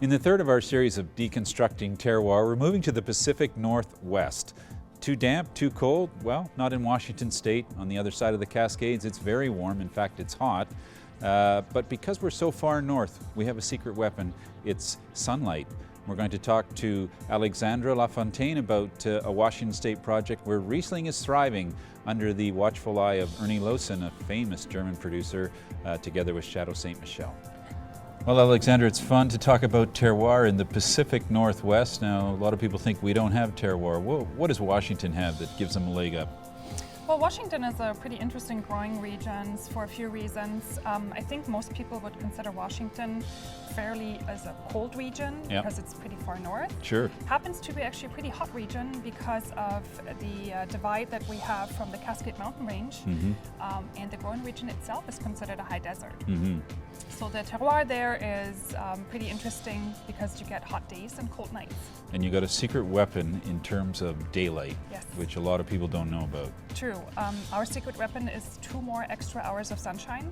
In the third of our series of Deconstructing Terroir, we're moving to the Pacific Northwest. Too damp, too cold? Well, not in Washington State. On the other side of the Cascades, it's very warm. In fact, it's hot. But because we're so far north, we have a secret weapon. It's sunlight. We're going to talk to Alexandra LaFontaine about a Washington State project where Riesling is thriving under the watchful eye of Ernie Lowson, a famous German producer, together with Chateau Ste. Michelle. Well, Alexandra, it's fun to talk about terroir in the Pacific Northwest. Now, a lot of people think we don't have terroir. What does Washington have that gives them a leg up? Well, Washington is a pretty interesting growing region for a few reasons. I think most people would consider Washington fairly as a cold region because it's pretty far north. Sure. Happens to be actually a pretty hot region because of the divide that we have from the Cascade Mountain Range. And the growing region itself is considered a high desert. So the terroir there is pretty interesting because you get hot days and cold nights. And you got a secret weapon in terms of daylight, which a lot of people don't know about. True. Our secret weapon is 2 more extra hours of sunshine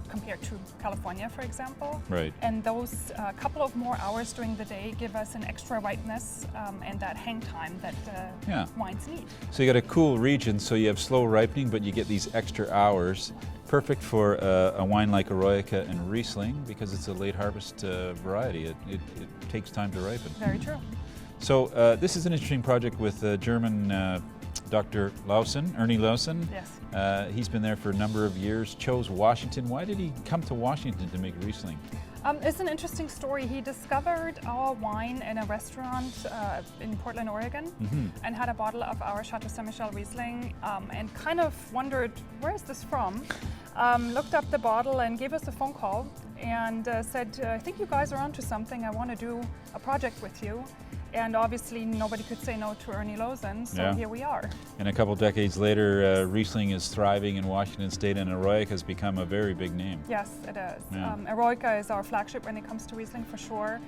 compared to California, for example. Right. And those couple of more hours during the day give us an extra ripeness and that hang time that wines need. So you got a cool region, so you have slow ripening, but you get these extra hours. Perfect for a wine like Eroica and Riesling because it's a late harvest variety. It takes time to ripen. Very true. So this is an interesting project with German Dr. Lowson, Ernie Lowson. Yes. He's been there for a number of years, chose Washington. Why did he come to Washington to make Riesling? It's an interesting story. He discovered our wine in a restaurant in Portland, Oregon, and had a bottle of our Chateau Ste. Michelle Riesling and kind of wondered, where is this from? Looked up the bottle and gave us a phone call and said, I think you guys are onto something. I want to do a project with you. And obviously nobody could say no to Ernie Lowson, so here we are. And a couple decades later, Riesling is thriving in Washington State, and Eroica has become a very big name. Yes, it is. Yeah. Eroica is our flagship when it comes to Riesling for sure.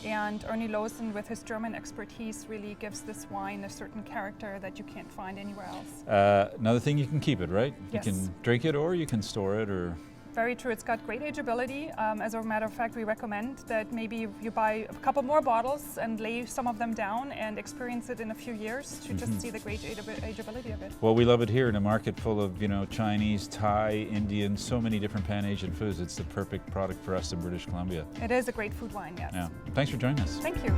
And Ernie Lowson, with his German expertise, really gives this wine a certain character that you can't find anywhere else. Another thing, you can keep it, right? Yes. You can drink it or you can store it, or... Very true. It's got great ageability. As a matter of fact, we recommend that maybe you buy a couple more bottles and lay some of them down and experience it in a few years to just see the great ageability of it. Well, we love it here in a market full of, Chinese, Thai, Indian, so many different Pan-Asian foods. It's the perfect product for us in British Columbia. It is a great food wine, yes. Yeah. Thanks for joining us. Thank you.